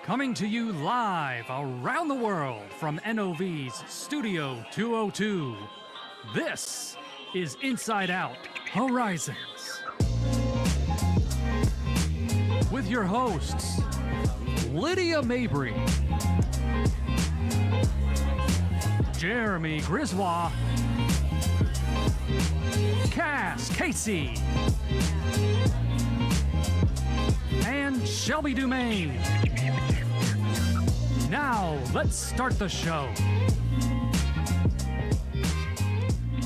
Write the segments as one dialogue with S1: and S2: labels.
S1: Coming to you live around the world from NOV's Studio 202. This is Inside Out Horizons. With your hosts, Lydia Mabry, Jeremy Griswold, Cass Casey, and Shelby Dumaine. Now, let's start the show.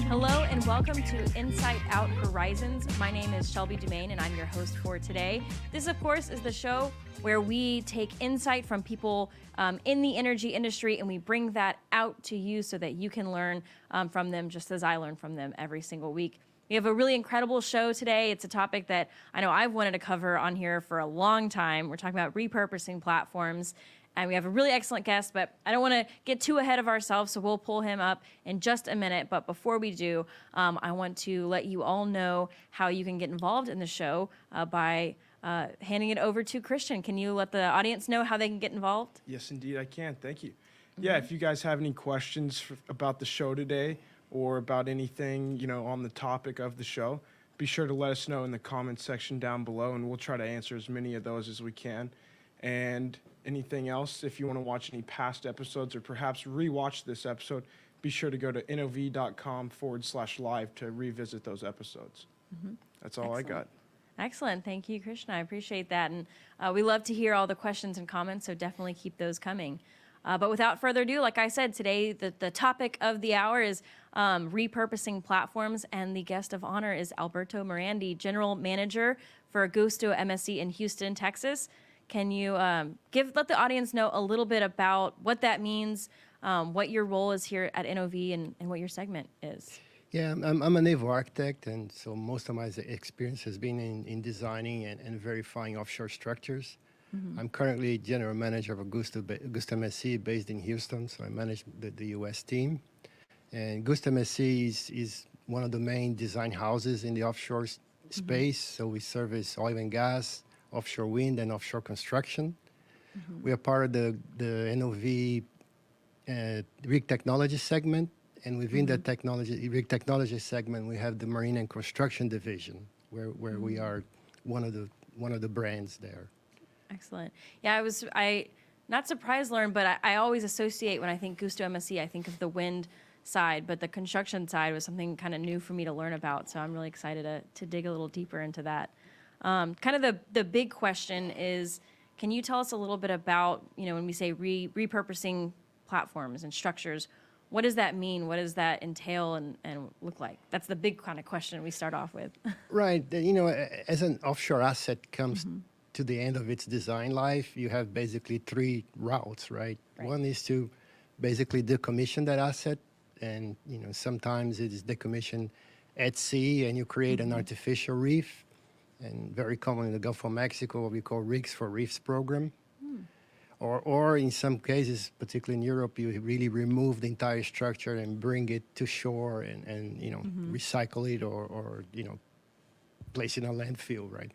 S2: Hello and welcome to Inside Out Horizons. My name is Shelby Dumaine and I'm your host for today. This, of course, is the show where we take insight from people in the energy industry and we bring that out to you so that you can learn from them just as I learn from them every single week. We have a really incredible show today. It's a topic that I know I've wanted to cover on here for a long time. We're talking about repurposing platforms. And we have a really excellent guest, but I don't want to get too ahead of ourselves, so we'll pull him up in just a minute. But before we do, I want to let you all know how you can get involved in the show by handing it over to Christian. Can you let the audience know how they can get involved?
S3: Yes, indeed, I can. Thank you. Yeah, if you guys have any questions about the show today or about anything, on the topic of the show, be sure to let us know in the comments section down below, and we'll try to answer as many of those as we can. And anything else, if you want to watch any past episodes or perhaps rewatch this episode, be sure to go to nov.com/live to revisit those episodes. That's all
S2: Excellent.
S3: I got.
S2: Excellent. Thank you, Christian. I appreciate that. And we love to hear all the questions and comments, so definitely keep those coming. But without further ado, like I said, today the topic of the hour is repurposing platforms, and the guest of honor is Alberto Morandi, General Manager for GustoMSC in Houston, Texas. Can you let the audience know a little bit about what that means, what your role is here at NOV, and what your segment is?
S4: Yeah, I'm a naval architect, and so most of my experience has been in designing and verifying offshore structures. I'm currently general manager of GustoMSC based in Houston, so I manage the U.S. team. And GustoMSC is one of the main design houses in the offshore space, so we service oil and gas, offshore wind, and offshore construction. We are part of the NOV rig technology segment, and within that rig technology segment, we have the marine and construction division, where we are one of the brands there.
S2: Excellent. Yeah, I not surprised to learn, but I always associate when I think GustoMSC, I think of the wind side, but the construction side was something kind of new for me to learn about. So I'm really excited to dig a little deeper into that. Kind of the big question is, can you tell us a little bit about, when we say repurposing platforms and structures, what does that mean? What does that entail and look like? That's the big kind of question we start off with.
S4: Right. As an offshore asset comes to the end of its design life, you have basically three routes, right? One is to basically decommission that asset. And, sometimes it is decommissioned at sea and you create an artificial reef. And very common in the Gulf of Mexico, what we call rigs for reefs program. Or in some cases, particularly in Europe, you really remove the entire structure and bring it to shore and recycle it or place it in a landfill, right?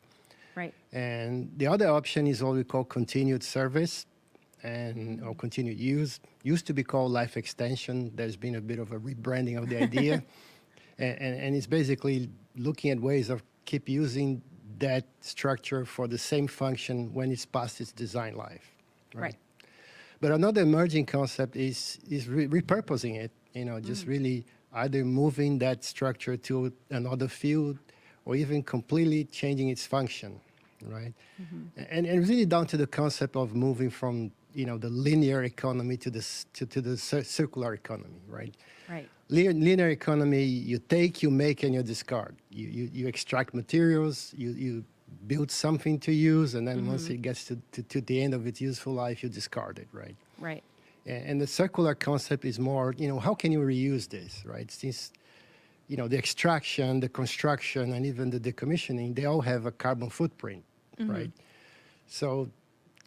S2: Right.
S4: And the other option is what we call continued service or continued use. Used to be called life extension. There's been a bit of a rebranding of the idea. And it's basically looking at ways of keep using that structure for the same function when it's past its design life. Right. But another emerging concept is repurposing it, just really either moving that structure to another field or even completely changing its function, right? And really down to the concept of moving from, the linear economy to the circular economy, right?
S2: Right.
S4: Linear economy, you take, you make, and you discard. You extract materials, you build something to use, and then once it gets to the end of its useful life, you discard it, right?
S2: Right.
S4: And the circular concept is more, how can you reuse this, right? Since, the extraction, the construction, and even the decommissioning, they all have a carbon footprint, right? So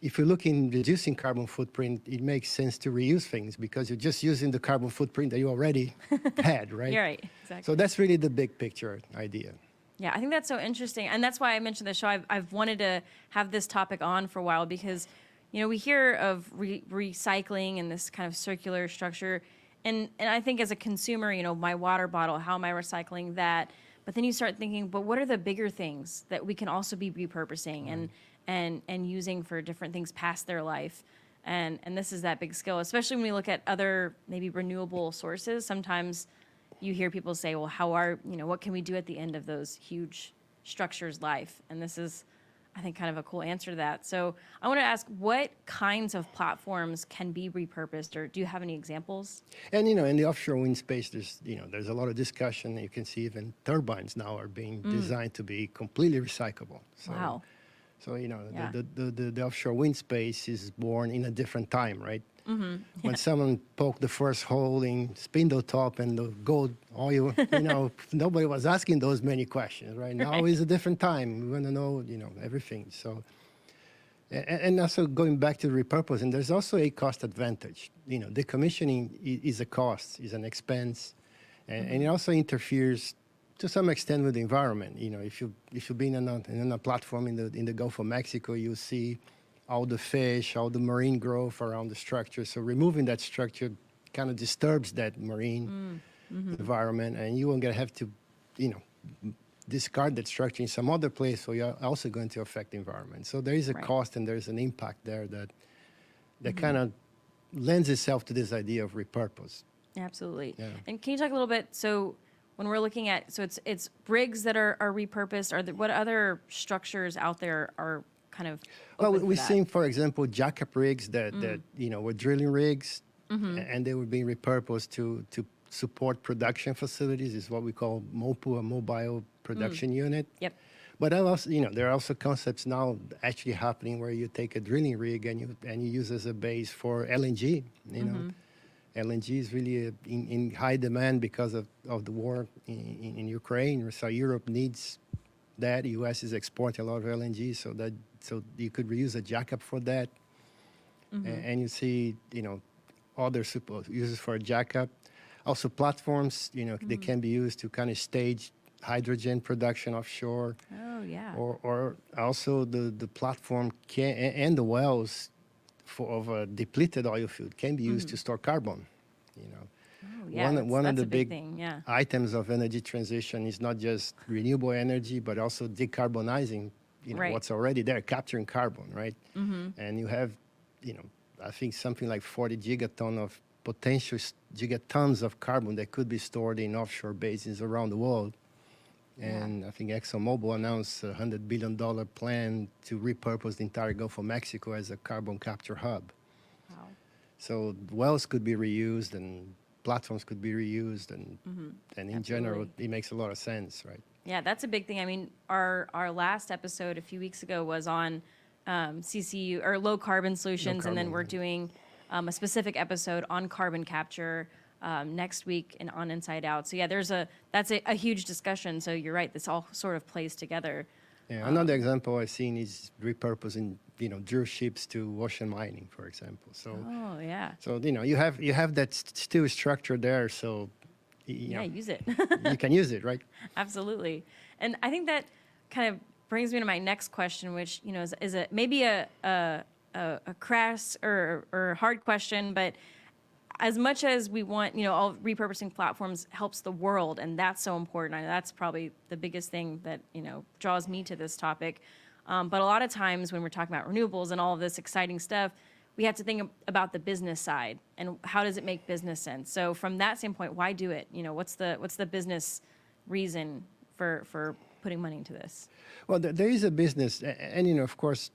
S4: if you look in reducing carbon footprint, it makes sense to reuse things because you're just using the carbon footprint that you already had, right?
S2: You're right, exactly.
S4: So that's really the big picture idea.
S2: Yeah, I think that's so interesting. And that's why I mentioned the show. I've wanted to have this topic on for a while because we hear of recycling and this kind of circular structure. And I think as a consumer, my water bottle, how am I recycling that? But then you start thinking, but what are the bigger things that we can also be repurposing and using for different things past their life? And this is that big skill, especially when we look at other maybe renewable sources. Sometimes you hear people say, well, what can we do at the end of those huge structures' life? And this is, I think, kind of a cool answer to that. So I want to ask, what kinds of platforms can be repurposed, or do you have any examples?
S4: And in the offshore wind space, there's a lot of discussion. You can see even turbines now are being designed to be completely recyclable. So,
S2: Wow.
S4: So
S2: Yeah.
S4: the offshore wind space is born in a different time, right?
S2: Mm-hmm.
S4: When someone poked the first hole in Spindletop and the gold oil, nobody was asking those many questions, right? Now is a different time. We want to know, everything. So, and also going back to repurposing, there's also a cost advantage. Decommissioning is a cost, is an expense, and it also interferes to some extent with the environment. If you've been in a platform in the Gulf of Mexico, you see all the fish, all the marine growth around the structure. So removing that structure kind of disturbs that marine environment, and you won't have to, discard that structure in some other place, so you're also going to affect the environment. So there is a cost and there's an impact there that kind of lends itself to this idea of repurpose.
S2: Absolutely.
S4: Yeah.
S2: And can you talk a little bit, so when we're looking at, so it's rigs that are repurposed, what other structures out there are kind of
S4: Well,
S2: open
S4: we've
S2: for that?
S4: seen, for example, jackup rigs that were drilling rigs, and they were being repurposed to support production facilities. Is what we call MOPU, a mobile production unit.
S2: Yep.
S4: But also, there are also concepts now actually happening where you take a drilling rig and you use as a base for LNG. LNG is really in high demand because of the war in Ukraine. So Europe needs that. The U.S. is exporting a lot of LNG, so you could reuse a jackup for that. And you see, other uses for a jackup. Also platforms, they can be used to kind of stage hydrogen production offshore.
S2: Oh, yeah.
S4: Or also the platform and the wells of a depleted oil field can be used to store carbon.
S2: Oh, yeah.
S4: One of
S2: that's
S4: the
S2: a big
S4: big
S2: thing. Yeah.
S4: items of energy transition is not just renewable energy, but also decarbonizing what's already there, capturing carbon, right? And you have, I think something like 40 gigaton of potential gigatons of carbon that could be stored in offshore basins around the world. And I think ExxonMobil announced a $100 billion plan to repurpose the entire Gulf of Mexico as a carbon capture hub.
S2: Wow.
S4: So wells could be reused and platforms could be reused, and in general, it makes a lot of sense, right?
S2: Yeah, that's a big thing. I mean, our last episode a few weeks ago was on CCU, or low carbon solutions, and then we're doing a specific episode on carbon capture next week and on Inside Out. So yeah, that's a huge discussion. So you're right, this all sort of plays together.
S4: Yeah, another example I've seen is repurposing, drill ships to ocean mining, for example. So,
S2: Oh yeah.
S4: so you have that steel structure there, so
S2: Yeah, use it.
S4: you can use it, right?
S2: Absolutely. And I think that kind of brings me to my next question, which, is maybe a crass or hard question, but as much as we want, all repurposing platforms helps the world, and that's so important. And that's probably the biggest thing that, draws me to this topic. But a lot of times when we're talking about renewables and all of this exciting stuff, we have to think about the business side and how does it make business sense. So from that standpoint, why do it? What's the business reason for putting money into this?
S4: Well, there is a business, and of course,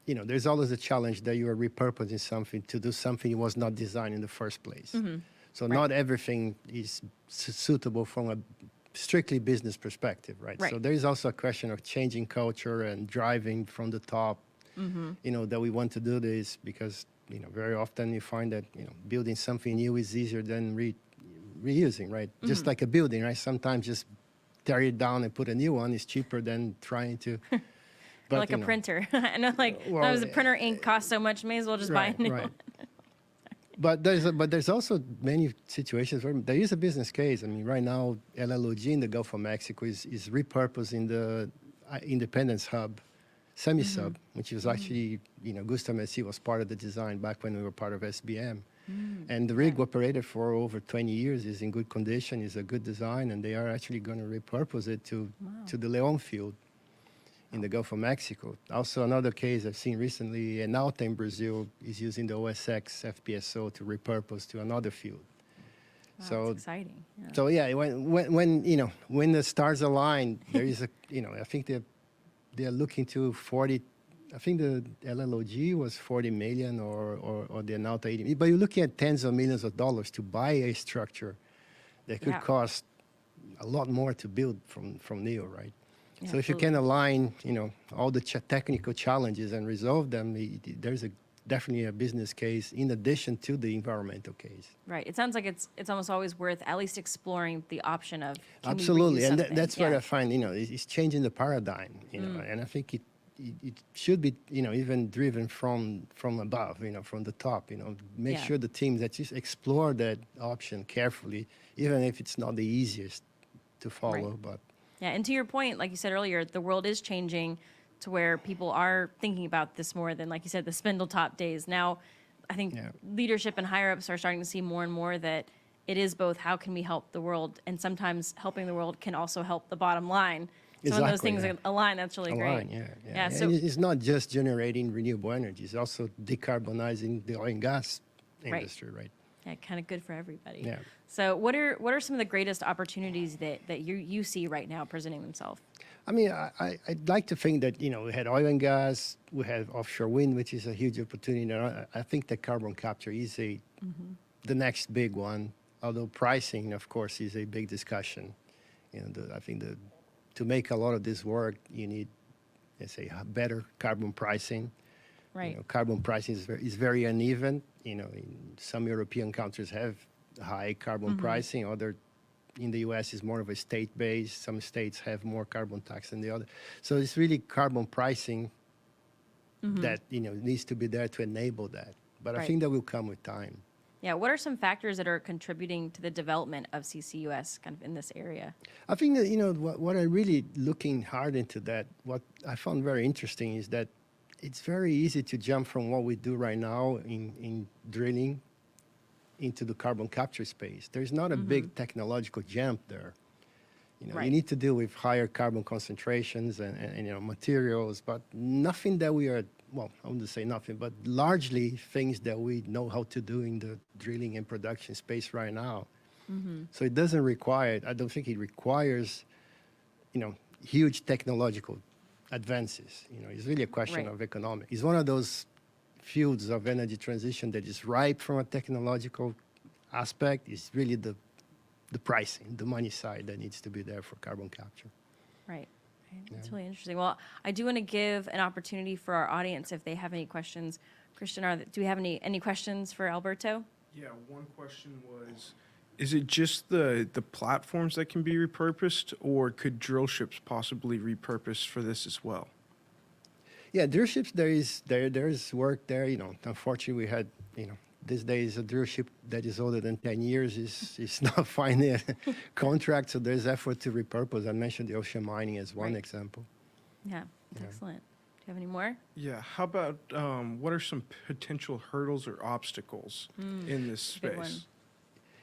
S4: there's always a challenge that you are repurposing something to do something it was not designed in the first place. So not everything is suitable from a strictly business perspective, right? So there is also a question of changing culture and driving from the top, that we want to do this because, very often you find that, building something new is easier than reusing, right? Just like a building, right? Sometimes just tear it down and put a new one is cheaper than trying to... But,
S2: like a printer. I know, the printer ink costs so much, may as well just buy a new one.
S4: But there's also many situations where there is a business case. I mean, right now, LLOG in the Gulf of Mexico is repurposing the Independence Hub semi-sub, which was actually, GustoMSC was part of the design back when we were part of SBM. And the rig operated for over 20 years, is in good condition, is a good design, and they are actually going to repurpose it to the Leon field in the Gulf of Mexico. Also, another case I've seen recently, an Alta in Brazil is using the OSX FPSO to repurpose to another field.
S2: Wow,
S4: So
S2: that's exciting. Yeah.
S4: So yeah, when the stars align, there is I think they're looking to 40. I think the LLOG was 40 million or the Nauta 80 million. But you're looking at tens of millions of dollars to buy a structure that could cost a lot more to build from NEO, right?
S2: Yeah,
S4: so if you can align, all the technical challenges and resolve them, there's definitely a business case in addition to the environmental case.
S2: Right. It sounds like it's almost always worth at least exploring the option of can
S4: Absolutely,
S2: we reuse
S4: and
S2: something?
S4: that's what I find. It's changing the paradigm. And I think it should be even driven from above, from the top. Make sure the teams that just explore that option carefully, even if it's not the easiest to follow.
S2: Right.
S4: But
S2: Yeah, and to your point, like you said earlier, the world is changing to where people are thinking about this more than, like you said, the spindle top days. Now, I think leadership and higher ups are starting to see more and more that it is both how can we help the world, and sometimes helping the world can also help the bottom line. So when those things align, that's really great.
S4: Yeah.
S2: So
S4: And it's not just generating renewable energy; it's also decarbonizing the oil and gas industry, right?
S2: yeah, kind of good for everybody.
S4: Yeah.
S2: So what are some of the greatest opportunities that you see right now presenting themselves?
S4: I mean, I'd like to think that, we had oil and gas, we have offshore wind, which is a huge opportunity. And I think that carbon capture is the next big one, although pricing, of course, is a big discussion. I think to make a lot of this work, you need, let's say, better carbon pricing.
S2: Right.
S4: Carbon pricing is very uneven. In some European countries have high carbon pricing, other in the U.S. is more of a state-based. Some states have more carbon tax than the other. So it's really carbon pricing that needs to be there to enable that. But I think that will come with time.
S2: Yeah. What are some factors that are contributing to the development of CCUS kind of in this area?
S4: I think that what I'm really looking hard into that. What I found very interesting is that it's very easy to jump from what we do right now in drilling into the carbon capture space. There's not a big technological jump there. You need to deal with higher carbon concentrations and materials, but nothing that we are, well, I wouldn't say nothing, but largely things that we know how to do in the drilling and production space right now. So it doesn't require, I don't think it requires, huge technological advances. It's really a question of economics. It's one of those fields of energy transition that is ripe from a technological aspect. Is really the pricing, the money side that needs to be there for carbon capture.
S2: Right. That's really interesting. Well, I do want to give an opportunity for our audience if they have any questions. Christian, do we have any questions for Alberto?
S3: Yeah, one question was, is it just the platforms that can be repurposed, or could drill ships possibly repurpose for this as well?
S4: Yeah, drill ships, there is work there. Unfortunately, we had, these days a drill ship that is older than 10 years is not finding a contract, so there's effort to repurpose. I mentioned the ocean mining as one example.
S2: Yeah, excellent. Do you have any more?
S3: Yeah, how about what are some potential hurdles or obstacles in this
S2: Big one.
S3: space?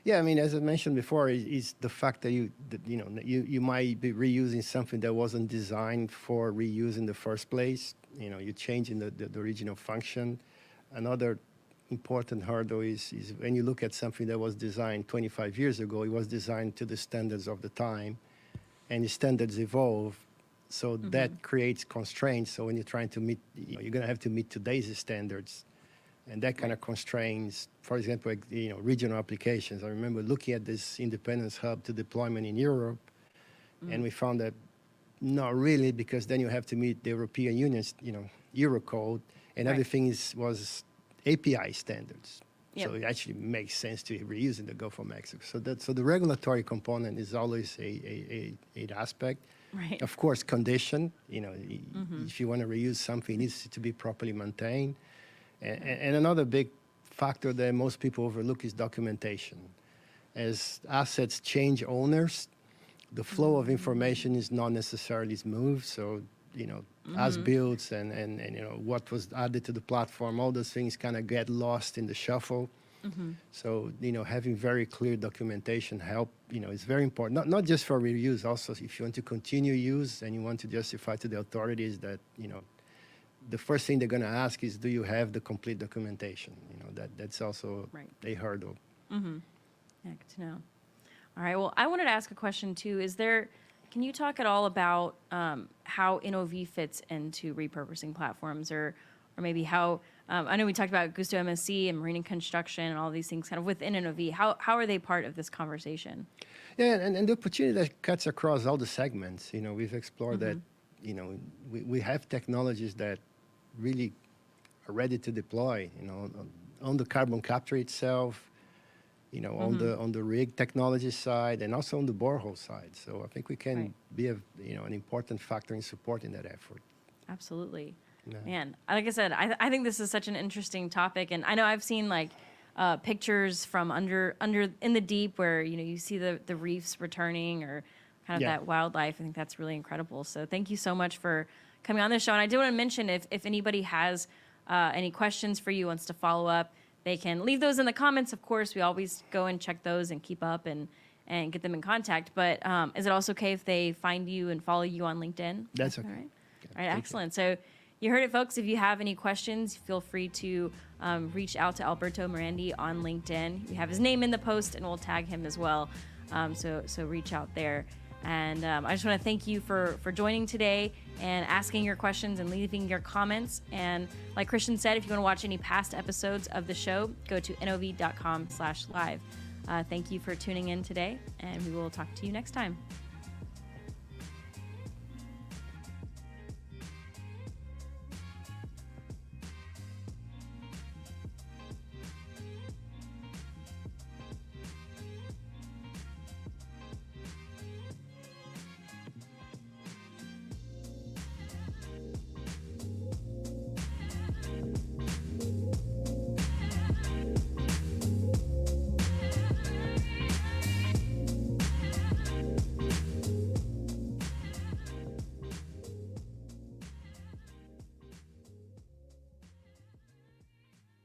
S4: Yeah, I mean, as I mentioned before, is the fact that you might be reusing something that wasn't designed for reuse in the first place. You're changing the original function. Another important hurdle is when you look at something that was designed 25 years ago, it was designed to the standards of the time, and the standards evolve. So that creates constraints. So when you're trying to meet, you're going to have to meet today's standards. And that kind of constrains, for example, regional applications. I remember looking at this Independence Hub to deployment in Europe, and we found that not really, because then you have to meet the European Union's, Eurocode, and everything was API standards. So it actually makes sense to reuse in the Gulf of Mexico. So the regulatory component is always an aspect.
S2: Right.
S4: Of course, condition. If you want to reuse something, it needs to be properly maintained. And another big factor that most people overlook is documentation. As assets change owners, the flow of information is not necessarily smooth. So, as builds and what was added to the platform. All those things kind of get lost in the shuffle. So having very clear documentation is very important. Not just for reuse, also if you want to continue use and you want to justify to the authorities that the first thing they're going to ask is, do you have the complete documentation? That's also a hurdle.
S2: Yeah, good to know. All right. Well, I wanted to ask a question too. Can you talk at all about how Nov fits into repurposing platforms, or maybe how? I know we talked about GustoMSC and marine and construction and all these things kind of within Nov. How are they part of this conversation?
S4: Yeah, and the opportunity that cuts across all the segments. We've explored that. We have technologies that really are ready to deploy. On the carbon capture itself. On the rig technology side, and also on the borehole side. So I think we can be an important factor in supporting that effort.
S2: Absolutely.
S4: Yeah.
S2: Man, like I said, I think this is such an interesting topic, and I know I've seen pictures from under in the deep where you see the reefs returning or kind of that wildlife. I think that's really incredible. So thank you so much for coming on this show. And I do want to mention if anybody has any questions for you, wants to follow up, they can leave those in the comments. Of course, we always go and check those and keep up and get them in contact. But is it also okay if they find you and follow you on LinkedIn?
S4: That's okay.
S2: All right. All right, excellent. So you heard it, folks. If you have any questions, feel free to reach out to Alberto Morandi on LinkedIn. We have his name in the post, and we'll tag him as well. So reach out there. And I just want to thank you for joining today and asking your questions and leaving your comments. And like Christian said, if you want to watch any past episodes of the show, go to nov.com/live. Thank you for tuning in today, and we will talk to you next time.